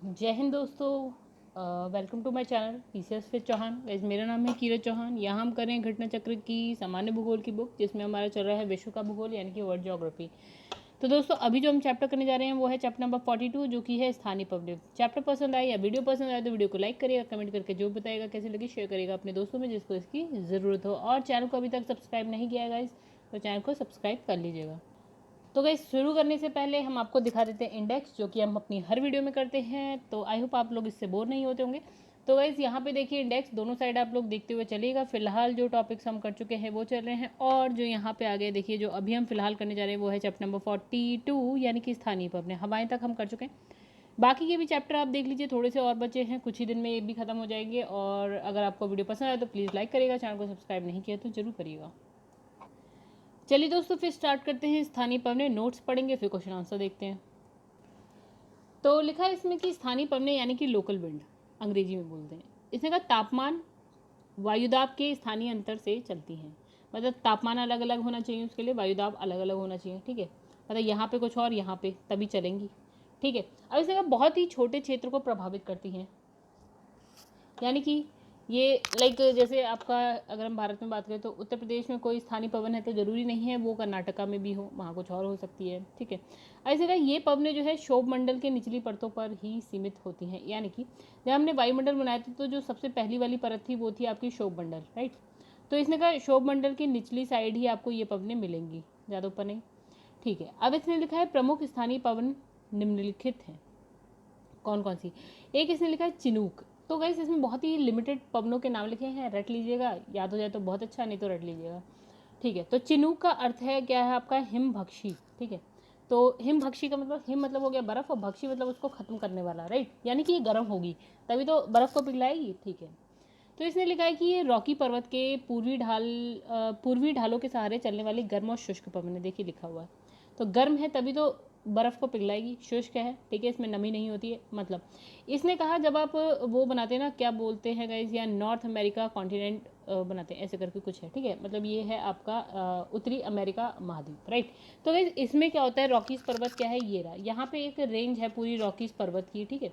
जय हिंद दोस्तों, welcome to my channel PCS with Chauhan. Guys मेरा नाम है कीरत चौहान। यहाँ हम कर रहे हैं घटना चक्र की सामान्य भूगोल की बुक, जिसमें हमारा चल रहा है विश्व का भूगोल यानी कि वर्ल्ड ज्योग्राफी। तो दोस्तों अभी जो हम चैप्टर करने जा रहे हैं वो है चैप्टर नंबर 42, जो कि है स्थानीय पब्लिक। चैप्टर पसंद आए या वीडियो पसंद आए तो वीडियो को लाइक करिएगा, कमेंट करके जो बताएगा कैसे लगी शेयर करिएगा अपने दोस्तों में जिसको इसकी ज़रूरत हो। और चैनल को अभी तक सब्सक्राइब नहीं किया है गाइस, तो चैनल को सब्सक्राइब कर लीजिएगा। तो गाइस शुरू करने से पहले हम आपको दिखा देते हैं इंडेक्स, जो कि हम अपनी हर वीडियो में करते हैं। तो आई होप आप लोग इससे बोर नहीं होते होंगे। तो गाइस यहाँ पे देखिए इंडेक्स दोनों साइड आप लोग देखते हुए चलिएगा। फिलहाल जो टॉपिक्स हम कर चुके हैं वो चल रहे हैं, और जो यहाँ पे आगे देखिए जो अभी हम फिलहाल करने जा रहे हैं वो है चैप्टर नंबर 42 यानी कि स्थानीय पब्लिक। हवाएं तक हम कर चुके हैं। बाकी के भी चैप्टर आप देख लीजिए, थोड़े से और बचे हैं, कुछ ही दिन में ये भी खत्म हो जाएंगे। और अगर आपको वीडियो पसंद आए तो प्लीज़ लाइक करिएगा, चैनल को सब्सक्राइब नहीं किया तो जरूर करिएगा। चलिए दोस्तों फिर स्टार्ट करते हैं। स्थानीय पवने नोट्स पढ़ेंगे, फिर क्वेश्चन आंसर देखते हैं। तो लिखा है इसमें कि स्थानीय पवने यानी कि लोकल विंड अंग्रेजी में बोलते हैं। इसने कहा तापमान वायुदाब के स्थानीय अंतर से चलती हैं। मतलब तापमान अलग अलग होना चाहिए, उसके लिए वायुदाब अलग अलग होना चाहिए। ठीक है, मतलब यहाँ पे कुछ और यहाँ पे तभी चलेंगी। ठीक है, अब इसने कहा बहुत ही छोटे क्षेत्र को प्रभावित करती हैं। यानी कि ये लाइक जैसे आपका अगर हम भारत में बात करें तो उत्तर प्रदेश में कोई स्थानीय पवन है तो ज़रूरी नहीं है वो कर्नाटका में भी हो, वहाँ कुछ और हो सकती है। ठीक है, ऐसे का ये पवनें जो है शोभ मंडल के निचली परतों पर ही सीमित होती हैं। यानी कि जब हमने वायुमंडल बनाया था तो जो सबसे पहली वाली परत थी वो थी आपकी शोभ मंडल, राइट। तो इसने कहा शोभ मंडल की निचली साइड ही आपको ये पवनें मिलेंगी, ज़्यादा ऊपर नहीं। ठीक है, अब इसने लिखा है प्रमुख स्थानीय पवन निम्नलिखित हैं। कौन कौन सी? एक इसने लिखा है चिनूक। तो गाइस इसमें बहुत ही लिमिटेड पवनों के नाम लिखे हैं, रट लीजिएगा, याद हो जाए तो बहुत अच्छा, नहीं तो रट लीजिएगा। ठीक है, तो चिनूक का अर्थ है क्या है आपका हिमभक्षी। ठीक है, तो हिमभक्षी का मतलब हिम मतलब हो गया बर्फ और भक्षी मतलब उसको खत्म करने वाला, राइट। यानी कि ये गर्म होगी तभी तो बर्फ को पिघलाएगी। ठीक है, तो इसने लिखा है कि ये रॉकी पर्वत के पूर्वी ढालों के सहारे चलने वाली गर्म और शुष्क पवन है। देखिए लिखा हुआ है, तो गर्म है तभी तो बर्फ़ को पिघलाएगी, शुष्क है, ठीक है, इसमें नमी नहीं होती है। मतलब इसने कहा जब आप वो बनाते हैं ना, क्या बोलते हैं गाइस, या नॉर्थ अमेरिका कॉन्टिनेंट बनाते हैं ऐसे करके कुछ है। ठीक है, मतलब ये है आपका उत्तरी अमेरिका महाद्वीप, राइट। तो गाइस इसमें क्या होता है, रॉकीज पर्वत क्या है, ये रहा, यहाँ पे एक रेंज है पूरी रॉकीज पर्वत की। ठीक है,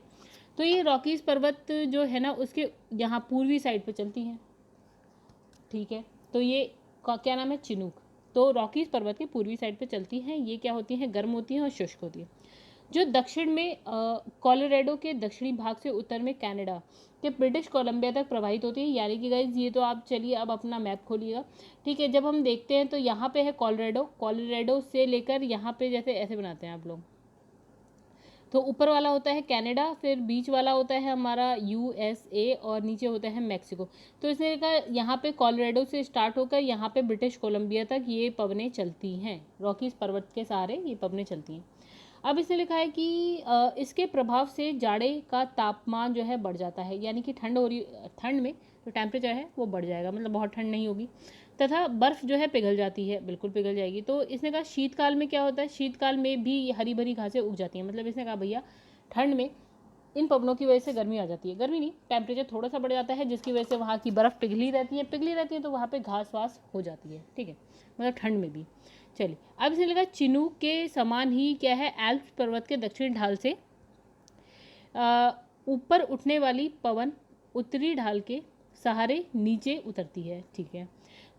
तो ये रॉकीज पर्वत जो है ना उसके यहाँ पूर्वी साइड पे चलती हैं। ठीक है, तो ये क्या नाम है, चिनूक। तो रॉकीज पर्वत के पूर्वी साइड पे चलती हैं। ये क्या होती हैं, गर्म होती हैं और शुष्क होती हैं। जो दक्षिण में कोलोराडो के दक्षिणी भाग से उत्तर में कनाडा के ब्रिटिश कोलंबिया तक प्रवाहित होती है। यानी कि गाइज ये तो आप चलिए अब अपना मैप खोलिएगा। ठीक है, जब हम देखते हैं तो यहाँ पे है कोलोराडो, कोलोराडो से लेकर यहाँ पे जैसे ऐसे बनाते हैं आप लोग, तो ऊपर वाला होता है कनाडा, फिर बीच वाला होता है हमारा यूएसए और नीचे होता है मैक्सिको। तो इसने कहा यहाँ पे कोलोराडो से स्टार्ट होकर यहाँ पे ब्रिटिश कोलंबिया तक ये पवनें चलती हैं, रॉकीज पर्वत के सहारे ये पवनें चलती हैं। अब इसने लिखा है कि इसके प्रभाव से जाड़े का तापमान जो है बढ़ जाता है। यानी कि ठंड हो रही, ठंड में जो टेम्परेचर है वो बढ़ जाएगा, मतलब बहुत ठंड नहीं होगी, तथा बर्फ़ जो है पिघल जाती है, बिल्कुल पिघल जाएगी। तो इसने कहा शीतकाल में क्या होता है, शीतकाल में भी हरी भरी घासें उग जाती हैं। मतलब इसने कहा भैया ठंड में इन पवनों की वजह से गर्मी आ जाती है, गर्मी नहीं, टेम्परेचर थोड़ा सा बढ़ जाता है, जिसकी वजह से वहाँ की बर्फ़ पिघली रहती है तो वहाँ पे घास वास हो जाती है। ठीक है, मतलब ठंड में भी। चलिए अब इसने लगा चिनूक के समान ही क्या है, एल्प्स पर्वत के दक्षिण ढाल से ऊपर उठने वाली पवन उत्तरी ढाल के सहारे नीचे उतरती है। ठीक है,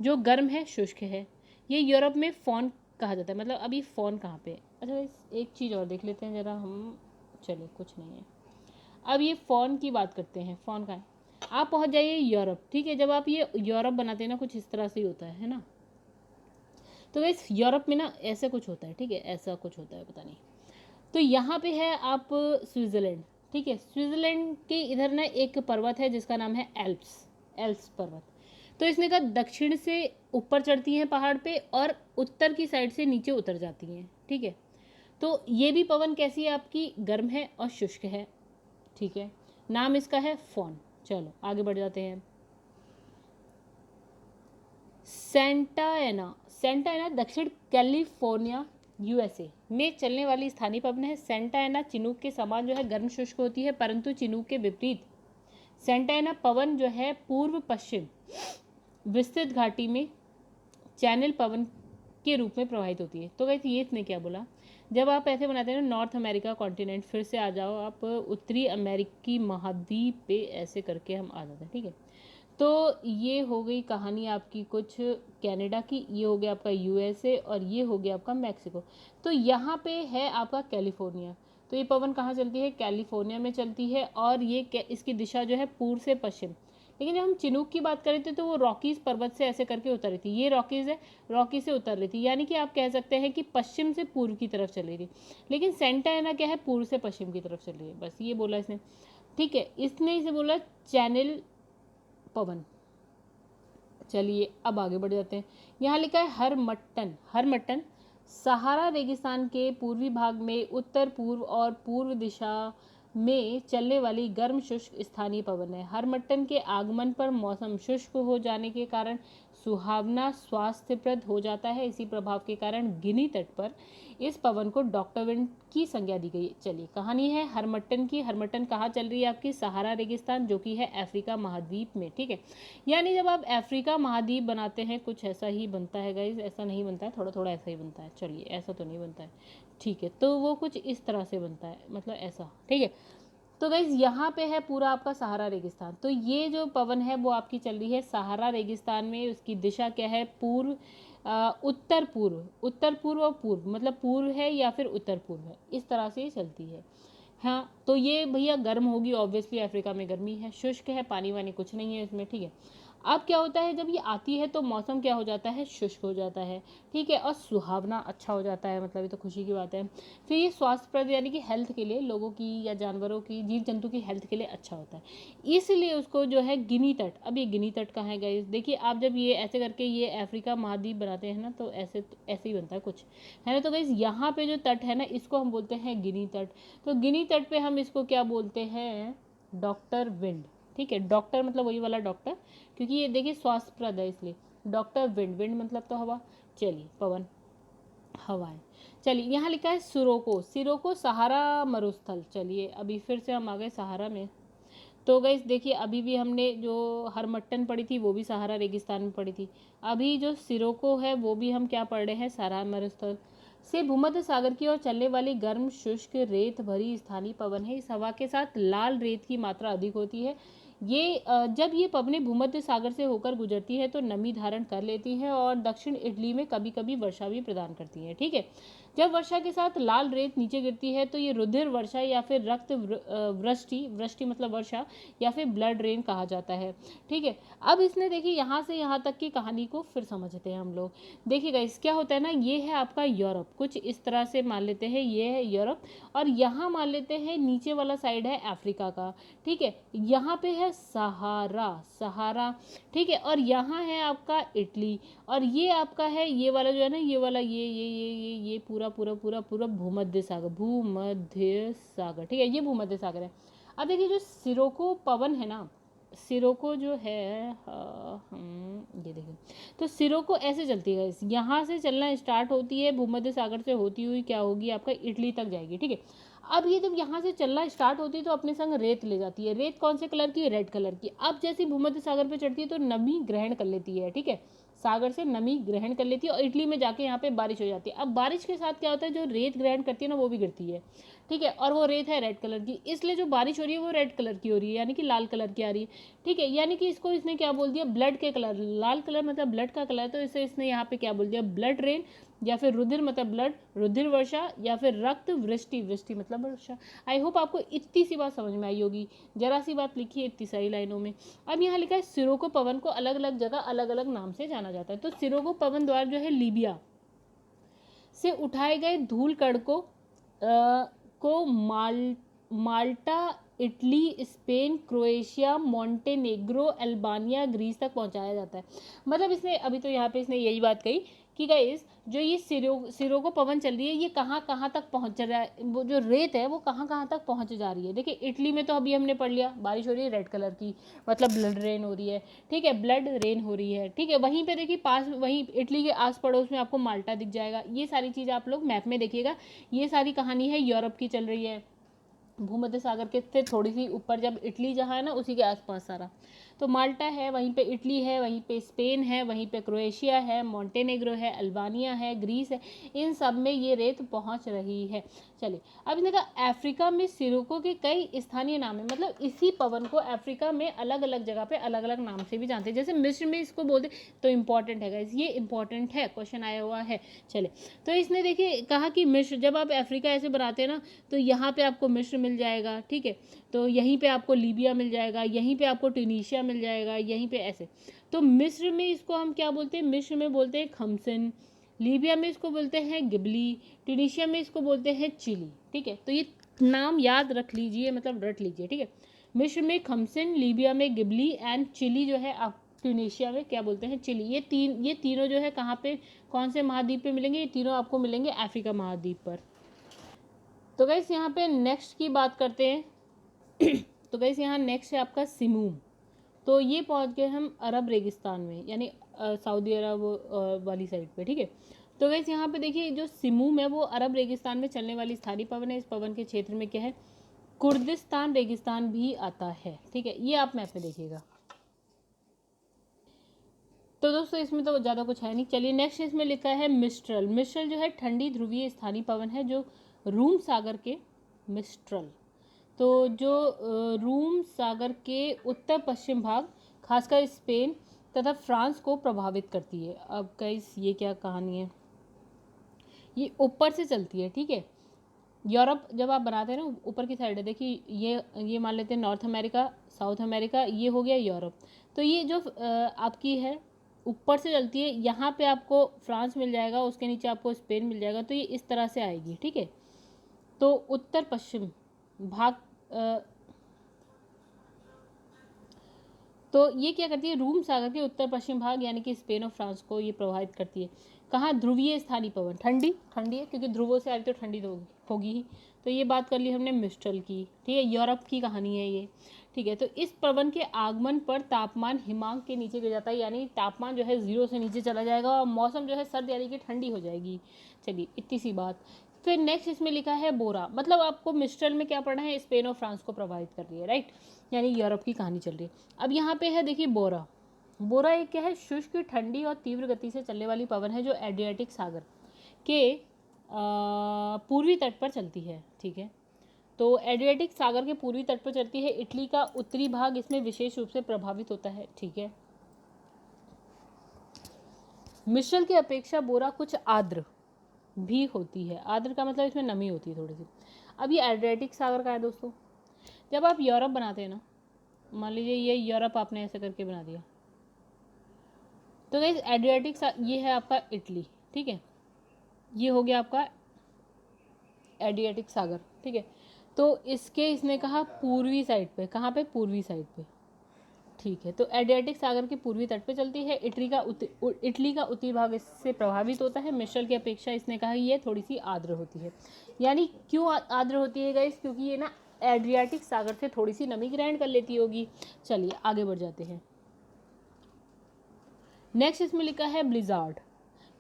जो गर्म है, शुष्क है। ये यूरोप में फॉन कहा जाता है। मतलब अभी फॉन कहाँ पे, अच्छा एक चीज़ और देख लेते हैं ज़रा हम, चलिए कुछ नहीं है। अब ये फॉन की बात करते हैं, फॉन कहाँ है, आप पहुँच जाइए यूरोप। ठीक है, जब आप ये यूरोप बनाते हैं ना कुछ इस तरह से ही होता है ना। तो इस यूरोप में ना ऐसा कुछ होता है, ठीक है, ऐसा कुछ होता है, पता नहीं। तो यहाँ पे है आप स्विट्ज़रलैंड। ठीक है, स्विट्ज़रलैंड के इधर ना एक पर्वत है जिसका नाम है एल्प्स, एल्प्स पर्वत। तो इसने कहा दक्षिण से ऊपर चढ़ती हैं पहाड़ पे और उत्तर की साइड से नीचे उतर जाती हैं। ठीक है, तो ये भी पवन कैसी है आपकी, गर्म है और शुष्क है। ठीक है, नाम इसका है फॉन। चलो आगे बढ़ जाते हैं। सेंटा एना, सेंटा एना दक्षिण कैलिफोर्निया यूएसए में चलने वाली स्थानीय पवन है। सेंटा एना चिनूक के समान जो है गर्म शुष्क होती है, परंतु चिनूक के विपरीत सेंटा एना पवन जो है पूर्व पश्चिम विस्तृत घाटी में चैनल पवन के रूप में प्रवाहित होती है। तो गाइस ये इसने क्या बोला, जब आप ऐसे बनाते हैं ना नॉर्थ अमेरिका कॉन्टिनेंट, फिर से आ जाओ आप उत्तरी अमेरिकी महाद्वीप पे, ऐसे करके हम आ जाते हैं, ठीक है। तो ये हो गई कहानी आपकी कुछ कनाडा की, ये हो गया आपका यूएसए और ये हो गया आपका मैक्सिको। तो यहाँ पे है आपका कैलिफोर्निया। तो ये पवन कहाँ चलती है? कैलिफोर्निया में चलती है और ये इसकी दिशा जो है पूर्व से पश्चिम। लेकिन जब हम चिनूक की बात करें थे तो वो रॉकीज पर्वत से ऐसे करके उतर रही थी, ये रॉकीज है, रॉकी से उतर रही थी, यानी कि आप कह सकते हैं कि पश्चिम से पूर्व की तरफ चल रही थी। लेकिन सेंटा एना क्या है? पूर्व से पश्चिम की तरफ चल रही है, बस ये बोला इसने, ठीक है। इसने इसे बोला चैनल पवन। चलिए अब आगे बढ़ जाते हैं। यहाँ लिखा है हरमट्टन। हरमट्टन सहारा रेगिस्तान के पूर्वी भाग में उत्तर पूर्व और पूर्व दिशा में चलने वाली गर्म शुष्क स्थानीय पवन है। हरमट्टन के आगमन पर मौसम शुष्क हो जाने के कारण सुहावना स्वास्थ्यप्रद हो जाता है। इसी प्रभाव के कारण गिनी तट पर इस पवन को डॉक्टर विंड की संज्ञा दी गई। चलिए कहानी है हरमट्टन की। हरमट्टन कहाँ चल रही है? आपकी सहारा रेगिस्तान, जो कि है अफ्रीका महाद्वीप में, ठीक है। यानी जब आप अफ्रीका महाद्वीप बनाते हैं कुछ ऐसा ही बनता है गाइज, ऐसा नहीं बनता है, थोड़ा थोड़ा ऐसा ही बनता है। चलिए ऐसा तो नहीं बनता है, ठीक है। तो वो कुछ इस तरह से बनता है, मतलब ऐसा, ठीक है। तो गाइज यहाँ पे है पूरा आपका सहारा रेगिस्तान। तो ये जो पवन है वो आपकी चल रही है सहारा रेगिस्तान में। उसकी दिशा क्या है? पूर्व, उत्तर पूर्व, उत्तर पूर्व और पूर्व, मतलब पूर्व है या फिर उत्तर पूर्व है, इस तरह से चलती है। हाँ, तो ये भैया गर्म होगी, ऑब्वियसली अफ्रीका में गर्मी है, शुष्क है, पानी वानी कुछ नहीं है इसमें, ठीक है। अब क्या होता है जब ये आती है तो मौसम क्या हो जाता है? शुष्क हो जाता है, ठीक है, और सुहावना अच्छा हो जाता है, मतलब ये तो खुशी की बात है। फिर ये स्वास्थ्यप्रद यानी कि हेल्थ के लिए, लोगों की या जानवरों की, जीव जंतु की हेल्थ के लिए अच्छा होता है, इसलिए उसको जो है गिनी तट। अब ये गिनी तट कहाँ है गाइस? देखिए आप जब ये ऐसे करके ये अफ्रीका महाद्वीप बनाते हैं ना तो ऐसे ऐसे ही बनता है कुछ, है ना। तो गाइस यहाँ पे जो तट है ना इसको हम बोलते हैं गिनी तट। तो गिनी तट पे हम इसको क्या बोलते हैं? डॉक्टर विंड, ठीक है। डॉक्टर मतलब वही वाला डॉक्टर, क्योंकि ये देखिए स्वास्थ्यप्रद है इसलिए डॉक्टर विंड। विंड मतलब तो हवा, चलिए पवन, हवाएं। चलिए यहाँ लिखा है सिरोको। सिरोको सहारा मरुस्थल। चलिए अभी फिर से हम आ गए सहारा में। तो गाइस देखिए अभी भी हमने जो हरमट्टन पढ़ी थी वो भी सहारा रेगिस्तान में पढ़ी थी। अभी जो सिरोको है वो भी हम क्या पढ़ रहे हैं? सहारा मरुस्थल से भूमध्य सागर की ओर चलने वाली गर्म शुष्क रेत भरी स्थानीय पवन है। इस हवा के साथ लाल रेत की मात्रा अधिक होती है। ये जब ये पवनें भूमध्य सागर से होकर गुजरती है तो नमी धारण कर लेती हैं और दक्षिण इटली में कभी कभी वर्षा भी प्रदान करती हैं, ठीक है। जब वर्षा के साथ लाल रेत नीचे गिरती है तो ये रुधिर वर्षा या फिर रक्त वृष्टि, वृष्टि मतलब वर्षा, या फिर ब्लड रेन कहा जाता है, ठीक है। अब इसने देखिए यहाँ से यहाँ तक की कहानी को फिर समझते हैं हम लोग। देखिएगा इस क्या होता है ना, ये है आपका यूरोप, कुछ इस तरह से मान लेते हैं ये है यूरोप, और यहाँ मान लेते हैं नीचे वाला साइड है अफ्रीका का, ठीक है। यहाँ पे है सहारा, सहारा, ठीक है, और यहाँ है आपका इटली, और ये आपका है ये वाला जो है ना, ये वाला ये पूरा पूरा पूरा पूरा भूमध्य सागर, भूमध्य सागर, ठीक है, ये भूमध्य सागर है। अब देखिए जो सिरोको पवन है ना, सिरोको जो है ये देखिए, तो सिरोको ऐसे चलती है, यहाँ से चलना स्टार्ट होती है भूमध्य सागर से होती हुई क्या होगी आपका इटली तक जाएगी, ठीक है। अब ये जब यहाँ से चलना स्टार्ट होती है तो अपने संग रेत ले जाती है। रेत कौन से कलर की है? रेड कलर की। अब जैसे भूमध्य सागर पे चढ़ती है तो नमी ग्रहण कर लेती है, ठीक है, सागर से नमी ग्रहण कर लेती है और इटली में जाके यहाँ पे बारिश हो जाती है। अब बारिश के साथ क्या होता है, जो रेत ग्रहण करती है ना वो भी गिरती है, ठीक है, और वो रेत है रेड कलर की, इसलिए जो बारिश हो रही है वो रेड कलर की हो रही है, यानी कि लाल कलर की आ रही है, ठीक है। यानी कि इसको इसने क्या बोल दिया? ब्लड के कलर, लाल कलर मतलब ब्लड का कलर, तो इसे इसने यहाँ पे क्या बोल दिया? ब्लड रेन, या फिर रुधिर मतलब ब्लड, रुधिर वर्षा, या फिर रक्त वृष्टि, वृष्टि मतलब वर्षा। आई होप आपको इतनी सी बात समझ में आई होगी, जरा सी बात लिखी है इतनी सारी लाइनों में। अब यहाँ लिखा है सिरोको पवन को अलग अलग जगह अलग अलग नाम से जाना जाता है। तो सिरोको पवन द्वारा जो है लीबिया से उठाए गए धूल कण को Malta, Italy, Spain, Croatia, Montenegro, Albania, Greece तक पहुंचाया जाता है। मतलब इसने अभी तो यहाँ पे इसने यही बात कही कि गाइस जो ये सिरोको पवन चल रही है ये कहाँ कहाँ तक पहुँच रहा है, वो जो रेत है वो कहाँ कहाँ तक पहुँच जा रही है। देखिए इटली में तो अभी हमने पढ़ लिया बारिश हो रही है रेड कलर की, मतलब ब्लड रेन हो रही है, ठीक है, ब्लड रेन हो रही है, ठीक है। वहीं पे देखिए पास, वहीं इटली के आस पड़ोस में आपको माल्टा दिख जाएगा। ये सारी चीज़ आप लोग मैप में देखिएगा, ये सारी कहानी है यूरोप की चल रही है, भूमध्य सागर के से थोड़ी सी ऊपर, जब इटली जहाँ है ना उसी के आसपास सारा। तो माल्टा है, वहीं पे इटली है, वहीं पे स्पेन है, वहीं पे क्रोएशिया है, मोंटेनेग्रो है, अल्बानिया है, ग्रीस है, इन सब में ये रेत पहुंच रही है। चलिए अब इसने कहा अफ्रीका में सिरोको के कई स्थानीय नाम है, मतलब इसी पवन को अफ्रीका में अलग अलग जगह पे अलग अलग नाम से भी जानते हैं। जैसे मिस्र में इसको बोलते, तो इंपॉर्टेंट है गाइस, ये इंपॉर्टेंट है, क्वेश्चन आया हुआ है। चले तो इसने देखिए कहा कि मिस्र, जब आप अफ्रीका ऐसे बनाते हैं ना तो यहाँ पे आपको मिस्र मिल जाएगा, ठीक है, तो यहीं पे आपको लीबिया मिल जाएगा, यहीं पे आपको ट्यूनीशिया मिल जाएगा, यहीं पे ऐसे। तो मिस्र में इसको हम क्या बोलते हैं, मिस्र में बोलते हैं खमसन, लीबिया में इसको बोलते हैं गिबली, ट्यूनीशिया में इसको बोलते हैं चिली, ठीक है। तो ये नाम याद रख लीजिए, मतलब रट लीजिए, ठीक है। मिस्र में खमसन, लीबिया में गिबली एंड चिली जो है आप ट्यूनीशिया में क्या बोलते हैं, चिली। ये तीनों जो है कहाँ पे, कौन से महाद्वीप पे मिलेंगे, ये तीनों आपको मिलेंगे अफ्रीका महाद्वीप पर। तो गाइस यहाँ पे नेक्स्ट की बात करते हैं। तो गाइस यहाँ नेक्स्ट है आपका सिमूम। तो ये पहुँच गए हम अरब रेगिस्तान में, यानी सऊदी अरब वाली साइड पे, ठीक है। तो गाइस यहाँ पे देखिए जो सिमूम है वो अरब रेगिस्तान में चलने वाली स्थानीय पवन है। इस पवन के क्षेत्र में क्या है, कुर्दिस्तान रेगिस्तान भी आता है, ठीक है, ये आप मैप में देखिएगा। तो दोस्तों इसमें तो ज़्यादा कुछ है नहीं। चलिए नेक्स्ट इसमें लिखा है मिस्ट्रल। मिस्ट्रल जो है ठंडी ध्रुवीय स्थानीय पवन है जो रूम सागर के मिस्ट्रल, तो जो रूम सागर के उत्तर पश्चिम भाग खासकर स्पेन तथा फ्रांस को प्रभावित करती है। अब गाइस ये क्या कहानी है, ये ऊपर से चलती है, ठीक है। यूरोप जब आप बनाते हैं ना ऊपर की साइड है, देखिए ये मान लेते हैं नॉर्थ अमेरिका, साउथ अमेरिका, ये हो गया यूरोप। तो ये जो आपकी है ऊपर से चलती है, यहाँ पे आपको फ्रांस मिल जाएगा, उसके नीचे आपको स्पेन मिल जाएगा, तो ये इस तरह से आएगी, ठीक है। तो उत्तर पश्चिम भाग तो ये क्या करती है, रूम सागर के उत्तर पश्चिम भाग यानी कि स्पेन और फ्रांस को ये प्रभावित करती है। कहाँ, ध्रुवीय स्थानीय पवन, ठंडी है क्योंकि ध्रुवों से आ रही तो ठंडी तो होगी ही। तो ये बात कर ली हमने मिस्ट्रल की, ठीक है, यूरोप की कहानी है ये, ठीक है। तो इस पवन के आगमन पर तापमान हिमांक के नीचे गिर जाता है, यानी तापमान जो है 0 से नीचे चला जाएगा और मौसम जो है सर्द यानी कि ठंडी हो जाएगी। चलिए इतनी सी बात। फिर नेक्स्ट इसमें लिखा है बोरा, मतलब आपको मिस्ट्रल में क्या पढ़ना है, स्पेन और फ्रांस को प्रभावित कर रही है, राइट, यानी यूरोप की कहानी चल रही है। अब यहाँ पे है देखिए बोरा। बोरा एक क्या है, शुष्क ठंडी और तीव्र गति से चलने वाली पवन है जो एड्रियाटिक सागर के पूर्वी तट पर चलती है, ठीक है। तो एड्रियाटिक सागर के पूर्वी तट पर चलती है, इटली का उत्तरी भाग इसमें विशेष रूप से प्रभावित होता है, ठीक है। मिस्ट्रल की अपेक्षा बोरा कुछ आर्द्र भी होती है, आर्द्र का मतलब इसमें नमी होती है थोड़ी सी। अब ये एड्रियाटिक सागर का है दोस्तों। जब आप यूरोप बनाते हैं ना, मान लीजिए ये यूरोप आपने ऐसे करके बना दिया, तो गाइस एड्रियाटिक ये है आपका इटली, ठीक है, ये हो गया आपका एड्रियाटिक सागर, ठीक है। तो इसने कहा पूर्वी साइड पे, कहाँ पे, पूर्वी साइड पे, ठीक है। तो एड्रियाटिक सागर के पूर्वी तट पे चलती है, इटली का उत्तरी भाग इससे प्रभावित होता है। मिस्ट्रल की अपेक्षा इसने कहा ये थोड़ी सी आर्द्र होती है। यानी क्यों आर्द्र होती है गाइस, क्योंकि ये ना एड्रियाटिक सागर से थोड़ी सी नमी ग्रहण कर लेती होगी। चलिए आगे बढ़ जाते हैं। नेक्स्ट इसमें लिखा है ब्लिजार्ड।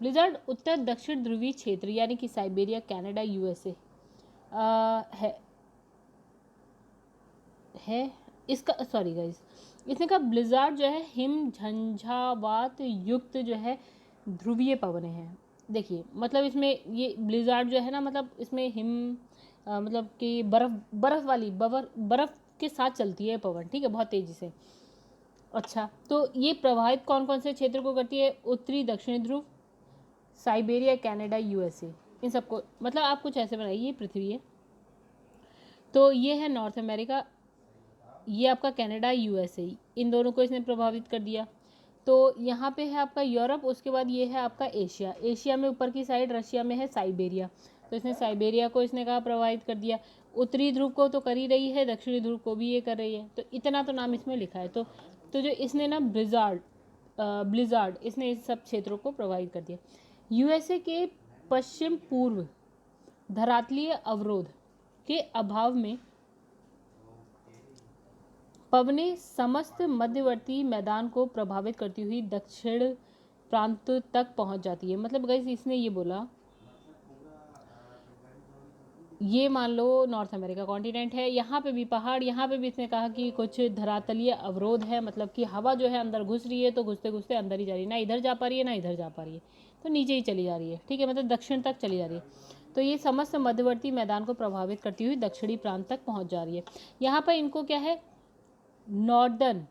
ब्लिजार्ड उत्तर दक्षिण ध्रुवीय क्षेत्र यानी कि साइबेरिया, कनाडा, यूएसए है इसका, सॉरी गाइस, इसने कहा ब्लिजार्ड जो है हिम झंझावात युक्त जो है ध्रुवीय पवन है। देखिए मतलब इसमें ये ब्लिजार्ड जो है ना, मतलब इसमें हिम मतलब कि बर्फ वाली बर्फ के साथ चलती है पवन, ठीक है, बहुत तेजी से। अच्छा, तो ये प्रभावित कौन कौन से क्षेत्र को करती है, उत्तरी दक्षिणी ध्रुव, साइबेरिया, कनाडा, यूएसए, इन सबको। मतलब आप कुछ ऐसे बनाइए, ये पृथ्वी है, तो ये है नॉर्थ अमेरिका, ये आपका कनाडा, यूएसए, इन दोनों को इसने प्रभावित कर दिया। तो यहाँ पे है आपका यूरोप, उसके बाद ये है आपका एशिया। एशिया में ऊपर की साइड रशिया में है साइबेरिया, तो इसने साइबेरिया को इसने कहा प्रभावित कर दिया। उत्तरी ध्रुव को तो कर ही रही है, दक्षिणी ध्रुव को भी ये कर रही है, तो इतना तो नाम इसमें लिखा है। तो जो इसने ना ब्लिजार्ड इसने इस सब क्षेत्रों को प्रभावित कर दिया। यूएसए के पश्चिम पूर्व धरातलीय अवरोध के अभाव में पवने समस्त मध्यवर्ती मैदान को प्रभावित करती हुई दक्षिण प्रांत तक पहुंच जाती है। मतलब गाइस इसने ये बोला ये मान लो नॉर्थ अमेरिका कॉन्टिनेंट है, यहाँ पे भी पहाड़, यहाँ पे भी इसने कहा कि कुछ धरातलीय अवरोध है, मतलब कि हवा जो है अंदर घुस रही है तो घुसते घुसते अंदर ही जा रही है, ना इधर जा पा रही है ना इधर जा पा रही है, तो नीचे ही चली जा रही है, ठीक है, मतलब दक्षिण तक चली जा रही है। तो ये समस्त मध्यवर्ती मैदान को प्रभावित करती हुई दक्षिणी प्रांत तक पहुँच जा रही है। यहाँ पर इनको क्या है, नॉर्दर्न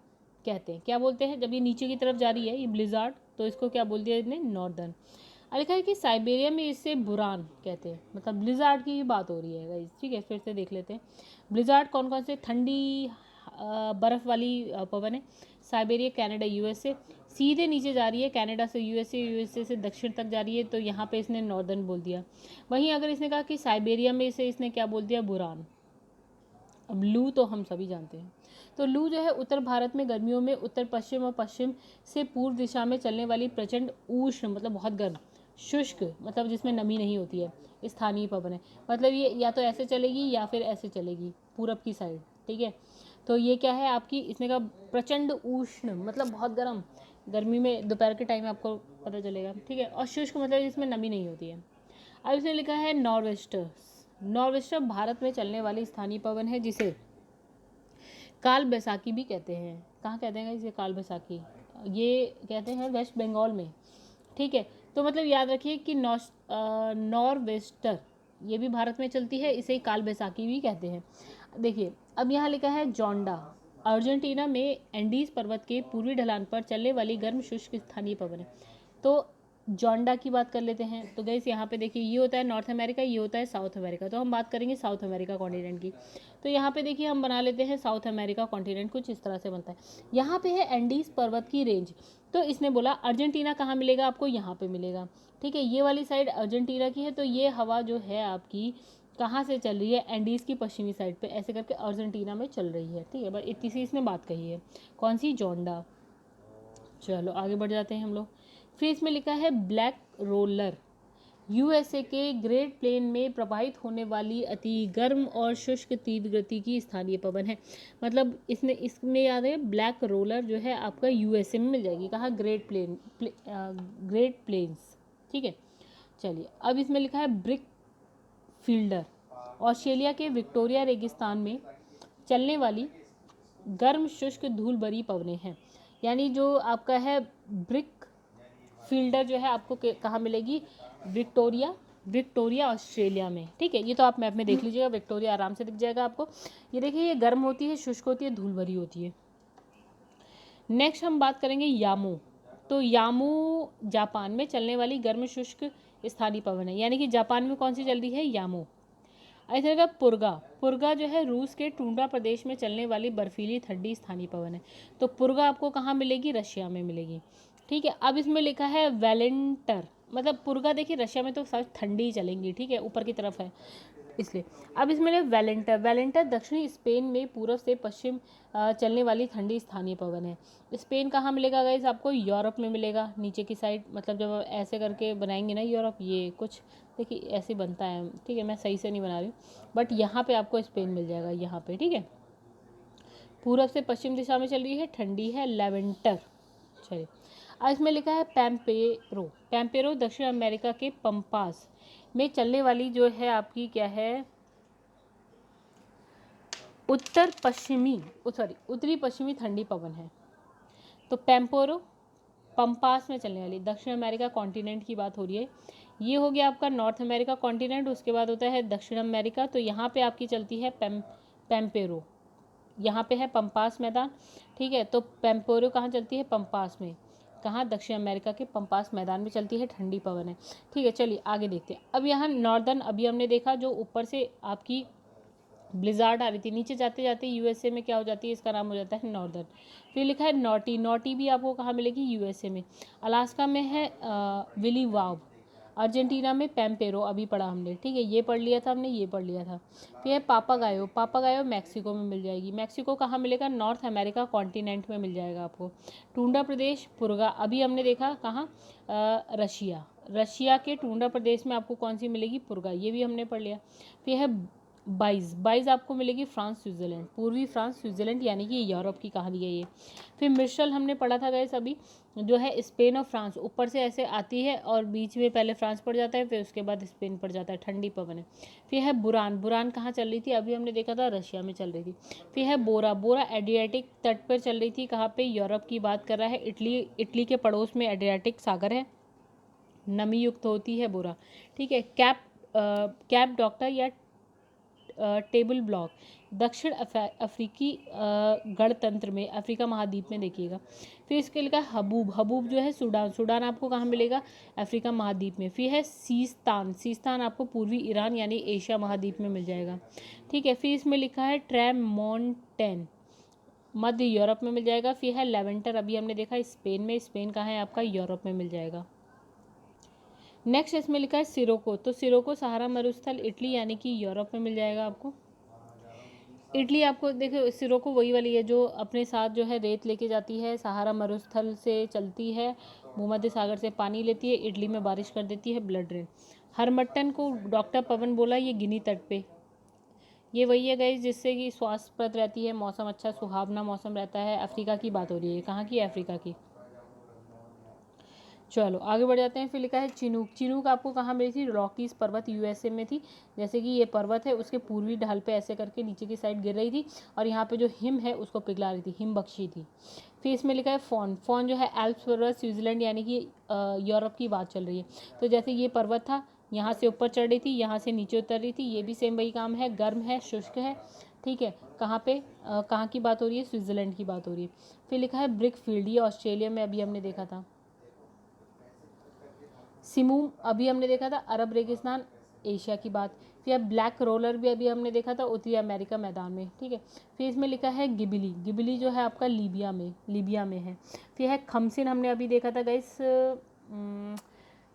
कहते हैं। क्या बोलते हैं, जब ये नीचे की तरफ जा रही है ये ब्लिजार्ड, तो इसको क्या बोल दिया इसने, नॉर्दर्न। लिखा है कि साइबेरिया में इसे बुरान कहते हैं, मतलब ब्लिजार्ड की ही बात हो रही है गाइस, ठीक है। फिर से देख लेते हैं ब्लिजार्ड कौन कौन से ठंडी बर्फ वाली पवन है। साइबेरिया कनाडा यूएसए, सीधे नीचे जा रही है कनाडा से यूएसए, यूएसए से दक्षिण तक जा रही है, तो यहाँ पे इसने नॉर्दर्न बोल दिया। वहीं अगर इसने कहा कि साइबेरिया में इसे इसने क्या बोल दिया, बुरान। अब लू तो हम सभी जानते हैं। तो लू जो है उत्तर भारत में गर्मियों में उत्तर पश्चिम और पश्चिम से पूर्व दिशा में चलने वाली प्रचंड उष्ण, मतलब बहुत गर्म, शुष्क मतलब जिसमें नमी नहीं होती है, स्थानीय पवन है। मतलब ये या तो ऐसे चलेगी या फिर ऐसे चलेगी पूरब की साइड, ठीक है। तो ये क्या है आपकी, इसने कहा प्रचंड उष्ण मतलब बहुत गर्म, गर्मी में दोपहर के टाइम में आपको पता चलेगा, ठीक है। और शुष्क मतलब जिसमें नमी नहीं होती है। अब इसने लिखा है नॉर्वेस्टर्स। नॉर्वेस्टर भारत में चलने वाली स्थानीय पवन है जिसे काल बैसाखी भी कहते हैं। कहाँ कहते हैं इसे काल बैसाखी, ये कहते हैं वेस्ट बंगाल में, ठीक है। तो मतलब याद रखिए कि नॉर्वेस्टर ये भी भारत में चलती है, इसे काल बैसाखी भी कहते हैं। देखिए अब यहाँ लिखा है जोंडा, अर्जेंटीना में एंडीज पर्वत के पूर्वी ढलान पर चलने वाली गर्म शुष्क स्थानीय पवन है। तो जोंडा की बात कर लेते हैं। तो गैस यहाँ पे देखिए ये होता है नॉर्थ अमेरिका, ये होता है साउथ अमेरिका, तो हम बात करेंगे साउथ अमेरिका कॉन्टिनेंट की। तो यहाँ पे देखिए हम बना लेते हैं साउथ अमेरिका कॉन्टिनेंट, कुछ इस तरह से बनता है। यहाँ पे है एंडीज पर्वत की रेंज, तो इसने बोला अर्जेंटीना कहाँ मिलेगा आपको, यहाँ पे मिलेगा, ठीक है। ये वाली साइड अर्जेंटीना की है, तो ये हवा जो है आपकी कहाँ से चल रही है, एंडीज़ की पश्चिमी साइड पे ऐसे करके अर्जेंटीना में चल रही है, ठीक है। बस इतनी सी इसने बात कही है, कौन सी, जोंडा। चलो आगे बढ़ जाते हैं हम लोग। फिर इसमें लिखा है ब्लैक रोलर, यूएसए के ग्रेट प्लेन में प्रवाहित होने वाली अति गर्म और शुष्क तीव्र गति की स्थानीय पवन है। मतलब इसमें याद है ब्लैक रोलर जो है आपका यूएसए में मिल जाएगी, कहाँ, ग्रेट प्लेन्स, ठीक है। चलिए अब इसमें लिखा है ब्रिक फील्डर, ऑस्ट्रेलिया के विक्टोरिया रेगिस्तान में चलने वाली गर्म शुष्क धूल भरी पवनें हैं। यानी जो आपका है ब्रिक फील्डर जो है आपको कहाँ मिलेगी, विक्टोरिया ऑस्ट्रेलिया में, ठीक है। ये तो आप मैप में देख लीजिएगा, विक्टोरिया आराम से दिख जाएगा आपको। ये देखिए ये गर्म होती है, शुष्क होती है, धूल भरी होती है। नेक्स्ट हम बात करेंगे यामू। तो यामू जापान में चलने वाली गर्म शुष्क स्थानीय पवन है, यानी कि जापान में कौन सी चल रही है, यामू। ऐसे लगा पुर्गा, पुर्गा जो है रूस के टुंड्रा प्रदेश में चलने वाली बर्फीली ठंडी स्थानीय पवन है। तो पुर्गा आपको कहाँ मिलेगी, रशिया में मिलेगी, ठीक है। अब इसमें लिखा है वेलेंटर, मतलब पुर्गा देखिए रशिया में तो सब ठंडी ही चलेंगी, ठीक है, ऊपर की तरफ है इसलिए। अब इसमें वेलेंटर, वेलेंटर दक्षिणी स्पेन में पूर्व से पश्चिम चलने वाली ठंडी स्थानीय पवन है। स्पेन कहाँ मिलेगा गाइस आपको, यूरोप में मिलेगा, नीचे की साइड, मतलब जब ऐसे करके बनाएंगे ना यूरोप, ये कुछ देखिए ऐसे बनता है, ठीक है, मैं सही से नहीं बना रही हूँ, बट यहाँ पे आपको स्पेन मिल जाएगा, यहाँ पे, ठीक है। पूर्व से पश्चिम दिशा में चल रही है, ठंडी है, लेवेंटर। चलिए अब इसमें लिखा है पैम्पेरो, पैम्पेरो दक्षिण अमेरिका के पंपास में चलने वाली जो है आपकी क्या है, उत्तरी पश्चिमी ठंडी पवन है। तो पैम्पेरो पंपास में चलने वाली, दक्षिण अमेरिका कॉन्टिनेंट की बात हो रही है। ये हो गया आपका नॉर्थ अमेरिका कॉन्टिनेंट, उसके बाद होता है दक्षिण अमेरिका। तो यहाँ पे आपकी चलती है पैम्पेरो, यहाँ पे है पंपास मैदान, ठीक है। तो पैम्पेरो कहाँ चलती है, पंपास में, कहाँ, दक्षिण अमेरिका के पंपास मैदान में चलती है, ठंडी पवन है, ठीक है। चलिए आगे देखते हैं। अब यहाँ नॉर्दर्न, अभी हमने देखा जो ऊपर से आपकी ब्लिजार्ड आ रही थी, नीचे जाते जाते यूएसए में क्या हो जाती है, इसका नाम हो जाता है नॉर्दर्न। फिर लिखा है नॉटी, नॉटी भी आपको कहाँ मिलेगी, यूएसए में। अलास्का में है विली वाव, अर्जेंटीना में पैम्पेरो, अभी पढ़ा हमने, ठीक है, ये पढ़ लिया था हमने, ये पढ़ लिया था। फिर है पापागायो, पापागायो मैक्सिको में मिल जाएगी, मैक्सिको कहाँ मिलेगा, नॉर्थ अमेरिका कॉन्टिनेंट में मिल जाएगा आपको। टुंड्रा प्रदेश पुर्गा, अभी हमने देखा कहाँ, रशिया, रशिया के टुंड्रा प्रदेश में आपको कौन सी मिलेगी, पुर्गा, ये भी हमने पढ़ लिया। फिर है 22 22 आपको मिलेगी फ्रांस स्विट्ज़रलैंड, पूर्वी फ्रांस स्विट्ज़रलैंड यानी कि यूरोप की कहानी है ये। फिर मिशेल हमने पढ़ा था गाइस अभी, जो है स्पेन और फ्रांस, ऊपर से ऐसे आती है और बीच में पहले फ्रांस पड़ जाता है, फिर उसके बाद स्पेन पड़ जाता है, ठंडी पवन है। फिर है बुरान, बुरान कहाँ चल रही थी, अभी हमने देखा था रशिया में चल रही थी। फिर है बोरा, बोरा एड्रियाटिक तट पर चल रही थी, कहाँ पे, यूरोप की बात कर रहा है, इटली के पड़ोस में एड्रियाटिक सागर है, नमी युक्त होती है बोरा, ठीक है। कैप डॉक्टर या टेबल ब्लॉक, दक्षिण अफ्रीकी गणतंत्र में, अफ्रीका महाद्वीप में देखिएगा। फिर इसके लिखा है हबूब, हबूब जो है सूडान, सूडान आपको कहाँ मिलेगा, अफ्रीका महाद्वीप में। फिर है सीस्तान, सीस्तान आपको पूर्वी ईरान यानी एशिया महाद्वीप में मिल जाएगा, ठीक है। फिर इसमें लिखा है ट्रैमोंटेन, मध्य यूरोप में मिल जाएगा। फिर है लेवेंटर, अभी हमने देखा स्पेन में, स्पेन कहाँ है आपका, यूरोप में मिल जाएगा। नेक्स्ट इसमें लिखा है सिरोको, तो सिरोको सहारा मरुस्थल, इटली यानी कि यूरोप में मिल जाएगा आपको। इटली आपको देखो, सिरोको वही वाली है जो अपने साथ जो है रेत लेके जाती है, सहारा मरुस्थल से चलती है, भूमध्य सागर से पानी लेती है, इटली में बारिश कर देती है, ब्लड रेन। हरमट्टन को डॉक्टर पवन बोला, ये गिनी तट पे, ये वही है गाइस जिससे कि स्वास्थ्यप्रद रहती है, मौसम अच्छा सुहावना मौसम रहता है। अफ्रीका की बात हो रही है, कहाँ की, अफ्रीका की। चलो आगे बढ़ जाते हैं। फिर लिखा है चिनूक, चिनूक आपको कहाँ मिली थी, रॉकीज पर्वत यूएसए में थी। जैसे कि ये पर्वत है उसके पूर्वी ढाल पे ऐसे करके नीचे की साइड गिर रही थी और यहाँ पे जो हिम है उसको पिघला रही थी, हिम बख्शी थी। फिर इसमें लिखा है फॉन, फॉन जो है एल्प्स पर्वत स्विट्जरलैंड यानी कि यूरोप की बात चल रही है। तो जैसे ये पर्वत था, यहाँ से ऊपर चढ़ रही थी, यहाँ से नीचे उतर रही थी, ये भी सेम वही काम है, गर्म है, शुष्क है, ठीक है। कहाँ पे कहाँ की बात हो रही है, स्विट्जरलैंड की बात हो रही है। फिर लिखा है ब्रिक फील्ड, ये ऑस्ट्रेलिया में अभी हमने देखा था। सिमूम अभी हमने देखा था, अरब रेगिस्तान, एशिया की बात। फिर ब्लैक रोलर भी अभी हमने देखा था, उत्तरी अमेरिका मैदान में, ठीक है। फिर इसमें लिखा है गिबिली, गिबिली जो है आपका लीबिया में है। फिर है खमसिन, हमने अभी देखा था गाइस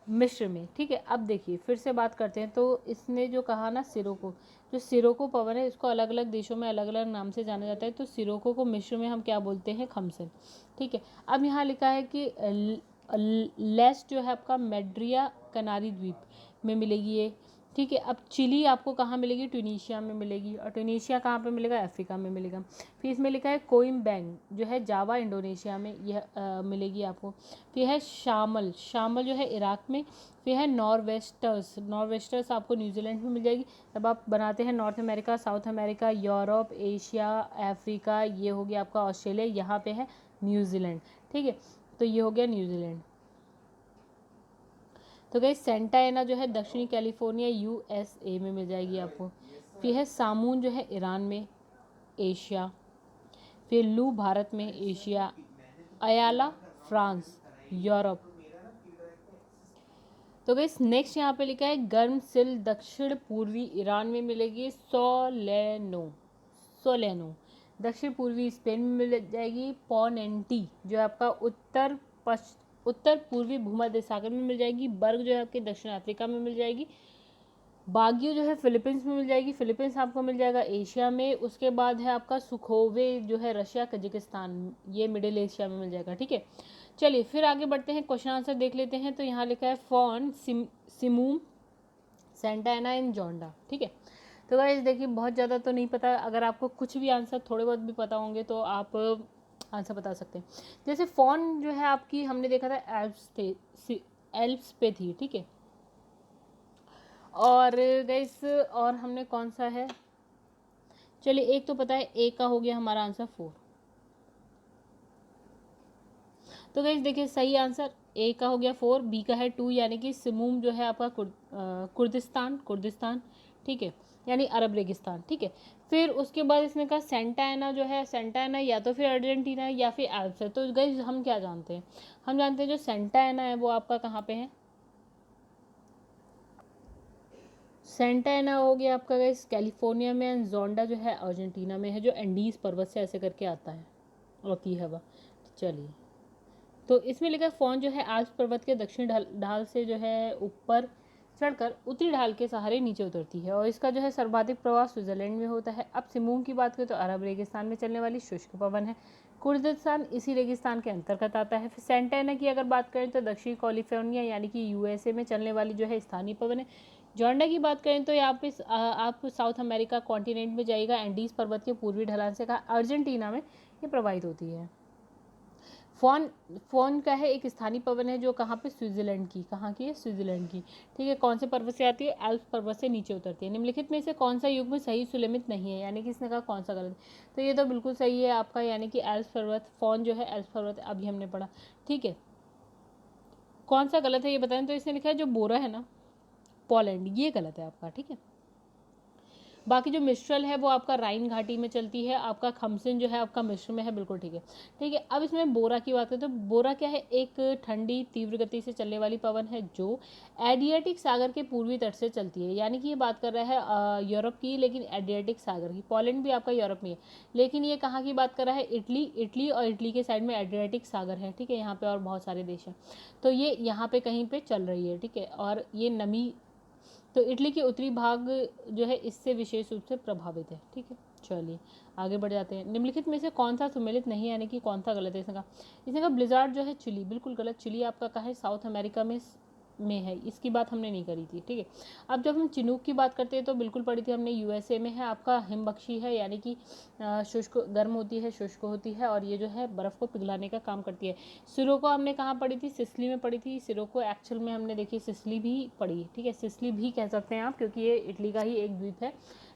मिस्र में, ठीक है। अब देखिए फिर से बात करते हैं, तो इसने जो कहा ना सिरोको, जो सिरोको पवन है इसको अलग अलग देशों में अलग अलग नाम से जाना जाता है। तो सिरोको को मिस्र में हम क्या बोलते हैं, खमसिन, ठीक है। अब यहाँ लिखा है कि लेस जो है आपका मेड्रिया कनारी द्वीप में मिलेगी ये, ठीक है। अब चिली आपको कहाँ मिलेगी, ट्यूनीशिया में मिलेगी, और ट्यूनीशिया कहाँ पे मिलेगा, अफ्रीका में मिलेगा। फिर इसमें लिखा है कोइम्बैंग जो है जावा इंडोनेशिया में, यह मिलेगी आपको। फिर है शामल, शामल जो है इराक में। फिर है नॉर्वेस्टर्स, नॉर्वेस्टर्स आपको न्यूजीलैंड में मिल जाएगी। जब आप बनाते हैं north America, south America, Europe, Asia, Africa, ये हो गया आपका ऑस्ट्रेलिया, यहाँ पे है न्यूजीलैंड, ठीक है। तो ये हो गया न्यूजीलैंड। तो गई सेंटा एना जो है दक्षिणी कैलिफोर्निया यूएसए में मिल जाएगी आपको। फिर है सामून जो है ईरान में, एशिया। फिर लू भारत में, एशिया। अयाला France, Europe. तो गई नेक्स्ट यहाँ पे लिखा है गर्म सिल दक्षिण पूर्वी ईरान में मिलेगी, सोलेनो, सोलेनो। दक्षिण पूर्वी स्पेन में मिल जाएगी। पोनेंटी जो है आपका उत्तर पूर्वी भूमध्य सागर में मिल जाएगी। बर्ग जो है आपके दक्षिण अफ्रीका में मिल जाएगी। बागियो जो है फिलीपींस में मिल जाएगी, फिलीपींस आपको मिल जाएगा एशिया में। उसके बाद है आपका सुखोवे जो है रशिया कजाकिस्तान, ये मिडिल एशिया में मिल जाएगा, ठीक है। चलिए फिर आगे बढ़ते हैं, क्वेश्चन आंसर देख लेते हैं। तो यहाँ लिखा है फॉन, सिमूम, सेंटा एना एंड जोंडा, ठीक है। तो गाइस देखिए बहुत ज़्यादा तो नहीं पता, अगर आपको कुछ भी आंसर थोड़े बहुत भी पता होंगे तो आप आंसर बता सकते हैं। जैसे फॉन जो है आपकी हमने देखा था एल्प्स पे थी, ठीक है। और गाइस और हमने कौन सा है, चलिए एक तो पता है, ए का हो गया हमारा आंसर 4। तो गाइस देखिए सही आंसर ए का हो गया 4, बी का है 2 यानी कि सिमूम जो है आपका कुर्दिस्तान, ठीक है, यानी अरब रेगिस्तान, ठीक है। फिर उसके बाद इसने कहा सेंटा एना जो है, सेंटा एना या तो फिर अर्जेंटीना या फिर एल्प्स है। तो गाइस हम क्या जानते हैं, हम जानते हैं जो सेंटा एना है वो आपका कहाँ पे है, सेंटा एना हो गया आपका गाइस कैलिफोर्निया में, एंड जोंडा जो है अर्जेंटीना में है, जो एंडीज पर्वत से ऐसे करके आता है और की हवा। चलिए तो इसमें लिखा फॉन जो है आल्प्स पर्वत के दक्षिण ढाल से जो है ऊपर चढ़कर उत्तरी ढाल के सहारे नीचे उतरती है, और इसका जो है सर्वाधिक प्रवाह स्विट्जरलैंड में होता है। अब सिमूम की बात करें तो अरब रेगिस्तान में चलने वाली शुष्क पवन है, कुर्दिस्तान इसी रेगिस्तान के अंतर्गत आता है। फिर सेंटा एना की अगर बात करें तो दक्षिणी कैलिफोर्निया यानी कि यूएसए में चलने वाली जो है स्थानीय पवन है। जोरंडा की बात करें तो यहाँ पे आप साउथ अमेरिका कॉन्टिनेंट में जाइएगा, एंडीज पर्वत के पूर्वी ढलान से कहा अर्जेंटीना में ये प्रवाहित होती है। फोन फोन का है एक स्थानीय पवन है जो कहाँ पे, स्विट्जरलैंड की, कहाँ की है, स्विट्जरलैंड की। ठीक है, कौन से पर्वत से आती है, एल्प्स पर्वत से नीचे उतरती है। निम्नलिखित में से कौन सा युग्म सही सुलेमित नहीं है, यानी कि इसने कहा कौन सा गलत। तो ये तो बिल्कुल सही है आपका, यानी कि एल्प्स पर्वत, फोन जो है एल्प्स पर्वत, अभी हमने पढ़ा। ठीक है, कौन सा गलत है ये बताएं। तो इसने लिखा है जो बोरा है ना, पोलैंड, ये गलत है आपका। ठीक है, बाकी जो मिस्ट्रल है वो आपका राइन घाटी में चलती है, आपका खमसिन जो है आपका मिस्र में है, बिल्कुल ठीक है। ठीक है, अब इसमें बोरा की बात करें तो बोरा क्या है, एक ठंडी तीव्र गति से चलने वाली पवन है जो एडियाटिक सागर के पूर्वी तट से चलती है, यानी कि ये बात कर रहा है यूरोप की, लेकिन एडियाटिक सागर की। पोलैंड भी आपका यूरोप में है, लेकिन ये कहाँ की बात कर रहा है, इटली। इटली और इटली के साइड में एडियाटिक सागर है। ठीक है, यहाँ पे और बहुत सारे देश हैं, तो ये यहाँ पे कहीं पे चल रही है। ठीक है, और ये नमी, तो इटली के उत्तरी भाग जो है इससे विशेष रूप से प्रभावित है। ठीक है, चलिए आगे बढ़ जाते हैं। निम्नलिखित में से कौन सा सुमेलित नहीं है, यानी कि कौन सा गलत है। इसने कहा ब्लिजार्ड जो है चिली, बिल्कुल गलत। चिली आपका कहाँ है, साउथ अमेरिका में है, इसकी बात हमने नहीं करी थी। ठीक है, अब जब हम चिनूक की बात करते हैं तो बिल्कुल पढ़ी थी हमने, यूएसए में है, आपका हिमबख्शी है, यानी कि शुष्क गर्म होती है, शुष्क होती है, और ये जो है बर्फ़ को पिघलाने का काम करती है। सिरोको हमने कहाँ पढ़ी थी, सिसली में पढ़ी थी। सिरोको एक्चुअल में हमने देखी सिसली भी पढ़ी। ठीक है, सिसली भी कह सकते हैं आप, क्योंकि ये इटली का ही एक द्वीप है।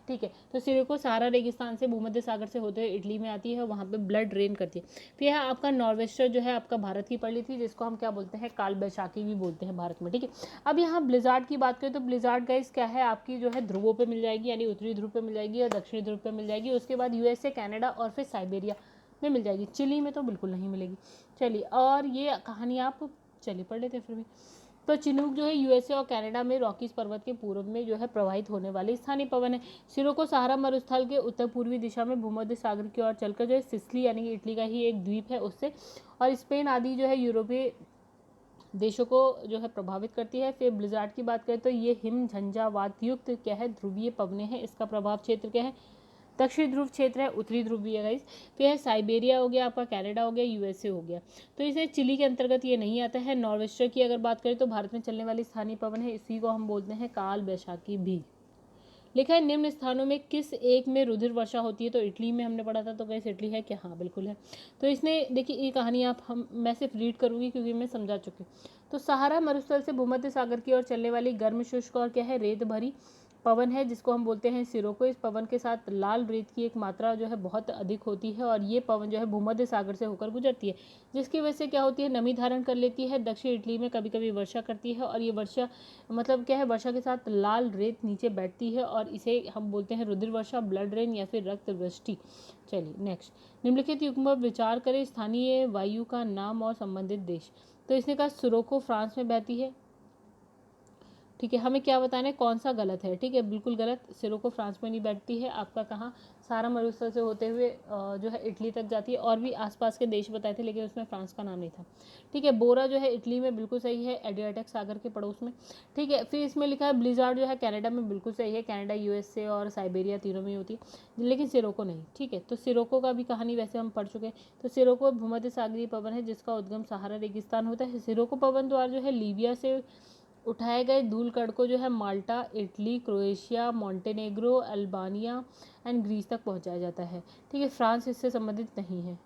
ठीक है, तो सिरोको सहारा रेगिस्तान से भूमध्य सागर से होते हुए इटली में आती है, वहाँ पे ब्लड ड्रेन करती है। फिर है आपका नॉर्वेस्टर जो है आपका भारत की पढ़ ली थी, जिसको हम क्या बोलते हैं, काल बैशाखी भी बोलते हैं भारत में। ठीक है, अब यहाँ ब्लिजार्ड की बात करें तो ब्लिजार्ड गाइस क्या है आपकी, जो है ध्रुवों पे मिल जाएगी, यानी उत्तरी ध्रुव पे मिल जाएगी और दक्षिणी ध्रुव पे मिल जाएगी। उसके बाद यूएसए, कनाडा और फिर साइबेरिया में मिल जाएगी। चिली में तो बिल्कुल नहीं मिलेगी। चलिए, और ये कहानी आप चलिए पढ़ लेते हैं फिर भी। तो चिनूक जो है यूएसए और कनाडा में रॉकीज पर्वत के पूर्व में जो है प्रवाहित होने वाले स्थानीय पवन है। सिरोको सहारा मरुस्थल के उत्तर पूर्वी दिशा में भूमध्य सागर की ओर चलकर जो है सिसली, यानी कि इटली का ही एक द्वीप है, उससे और स्पेन आदि जो है यूरोपीय देशों को जो है प्रभावित करती है। फिर ब्लिजार्ड की बात करें तो ये हिम झंझावात युक्त क्या है, ध्रुवीय पवने हैं। इसका प्रभाव क्षेत्र क्या है, दक्षिण ध्रुव क्षेत्र है, उत्तरी ध्रुव भी है गाइस। फिर है साइबेरिया हो गया, आपका कनाडा हो गया, यूएसए हो गया। तो इसे चिली के अंतर्गत ये नहीं आता है। नॉर्वेस्टर की अगर बात करें तो भारत में चलने वाली स्थानीय पवन है, इसी को हम बोलते हैं काल बैशाखी भी। लिखा है निम्न स्थानों में किस एक में रुधिर वर्षा होती है। तो इटली में हमने पढ़ा था, तो कैसे इटली है क्या, हाँ बिल्कुल है। तो इसने देखिए ये कहानी आप मैं सिर्फ रीड करूँगी क्योंकि मैं समझा चुकी। तो सहारा मरुस्थल से भूमध्य सागर की ओर चलने वाली गर्म शुष्क और क्या है, रेत भरी पवन है, जिसको हम बोलते हैं सिरोको। इस पवन के साथ लाल रेत की एक मात्रा जो है बहुत अधिक होती है, और ये पवन जो है भूमध्य सागर से होकर गुजरती है, जिसकी वजह से क्या होती है, नमी धारण कर लेती है। दक्षिण इटली में कभी कभी वर्षा करती है, और ये वर्षा मतलब क्या है, वर्षा के साथ लाल रेत नीचे बैठती है, और इसे हम बोलते हैं रुधिर वर्षा, ब्लड रेन या फिर रक्त वृष्टि। चलिए नेक्स्ट, निम्नलिखित युग्म पर विचार करें, स्थानीय वायु का नाम और संबंधित देश। तो इसने कहा सिरोको फ्रांस में बहती है। ठीक है, हमें क्या बताना है कौन सा गलत है। ठीक है, बिल्कुल गलत, सिरोको फ्रांस में नहीं बैठती है, आपका कहाँ, सारा मरुस्थल से होते हुए जो है इटली तक जाती है, और भी आसपास के देश बताए थे लेकिन उसमें फ्रांस का नाम नहीं था। ठीक है, बोरा जो है इटली में बिल्कुल सही है, एडियाटिक सागर के पड़ोस में। ठीक है, फिर इसमें लिखा है ब्लिजार्ड जो है कनाडा में, बिल्कुल सही है, कनाडा, यूएसए और साइबेरिया तीनों में होती है, लेकिन सिरोको नहीं। ठीक है, तो सिरोको का भी कहानी वैसे हम पढ़ चुके हैं। तो सिरोको भूमध्य सागरीय पवन है, जिसका उद्गम सहारा रेगिस्तान होता है। सिरोको पवन द्वारा जो है लीबिया से उठाए गए धूल कण को जो है Malta, Italy, Croatia, Montenegro, Albania and Greece तक पहुंचाया जाता है। ठीक है, फ्रांस इससे संबंधित नहीं है।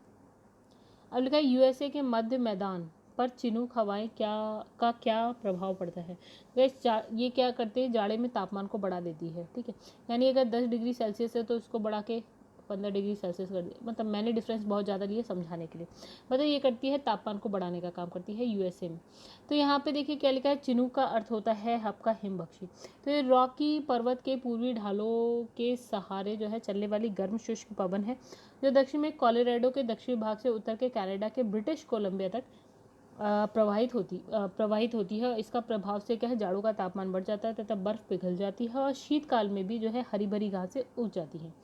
अब लिखा है यूएसए के मध्य मैदान पर चिनूक हवाएं क्या प्रभाव पड़ता है। ये क्या करते हैं, जाड़े में तापमान को बढ़ा देती है। ठीक है, यानी अगर 10 डिग्री सेल्सियस है तो उसको बढ़ा के 15 डिग्री सेल्सियस कर दिया, मतलब मैंने डिफरेंस बहुत ज़्यादा लिया समझाने के लिए। मतलब ये करती है तापमान को बढ़ाने का काम करती है यूएसए में। तो यहाँ पे देखिए क्या लिखा है, चिनूक का अर्थ होता है आपका हिमबख्शी। तो ये रॉकी पर्वत के पूर्वी ढालों के सहारे जो है चलने वाली गर्म शुष्क पवन है, जो दक्षिण में कोलोराडो के दक्षिणी भाग से उत्तर के कनाडा के ब्रिटिश कोलंबिया तक प्रवाहित होती है। इसका प्रभाव से क्या है, जाड़ों का तापमान बढ़ जाता है तथा बर्फ पिघल जाती है, और शीतकाल में भी जो है हरी भरी घासें उग जाती हैं।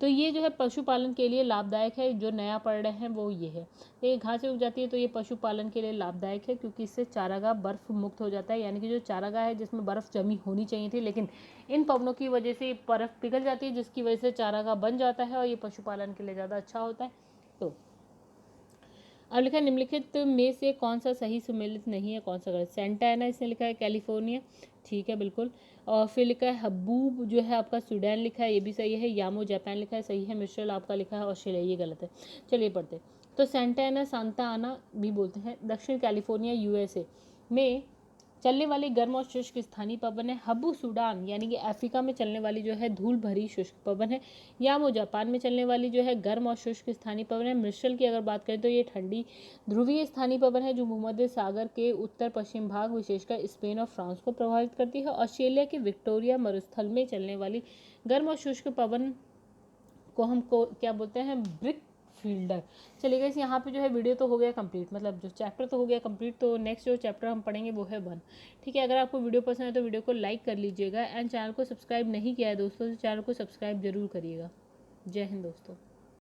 तो ये जो है पशुपालन के लिए लाभदायक है। जो नया पढ़ रहे हैं वो ये है, ये घासें उग जाती है तो ये पशुपालन के लिए लाभदायक है, क्योंकि इससे चारागाह बर्फ मुक्त हो जाता है, यानी कि जो चारागाह है जिसमें बर्फ जमी होनी चाहिए थी, लेकिन इन पवनों की वजह से बर्फ पिघल जाती है, जिसकी वजह से चारागाह बन जाता है, और ये पशुपालन के लिए ज़्यादा अच्छा होता है। तो अब लिखा है निम्नलिखित में से कौन सा सही सुमेलित नहीं है, कौन सा गलत। सेंटा एना इसने लिखा है कैलिफोर्निया, ठीक है बिल्कुल। और फिर लिखा है हबूब जो है आपका स्वीडन लिखा है, ये भी सही है। यामो जापान लिखा है, सही है। मिस्ट्रल आपका लिखा है ऑस्ट्रेलिया, ये गलत है। चलिए पढ़ते। तो सेंटा एना सांता आना भी बोलते हैं, दक्षिण कैलिफोर्निया यूएसए में चलने वाली गर्म और शुष्क स्थानीय पवन है। हबू सूडान यानी कि अफ्रीका में चलने वाली जो है धूल भरी शुष्क पवन है। यामो जापान में चलने वाली जो है गर्म और शुष्क स्थानीय पवन है। मिस्ट्रल की अगर बात करें तो ये ठंडी ध्रुवीय स्थानीय पवन है जो भूमध्य सागर के उत्तर पश्चिम भाग विशेषकर स्पेन और फ्रांस को प्रभावित करती है। ऑस्ट्रेलिया के विक्टोरिया मरुस्थल में चलने वाली गर्म और शुष्क पवन को हम क्या बोलते हैं, ब्रिक फील्डर। चलिए गाइस, यहाँ पे जो है वीडियो तो हो गया कंप्लीट, मतलब जो चैप्टर तो हो गया कंप्लीट। तो नेक्स्ट जो चैप्टर हम पढ़ेंगे वो है 1। ठीक है, अगर आपको वीडियो पसंद है तो वीडियो को लाइक कर लीजिएगा, एंड चैनल को सब्सक्राइब नहीं किया है दोस्तों तो चैनल को सब्सक्राइब जरूर करिएगा। जय हिंद दोस्तों।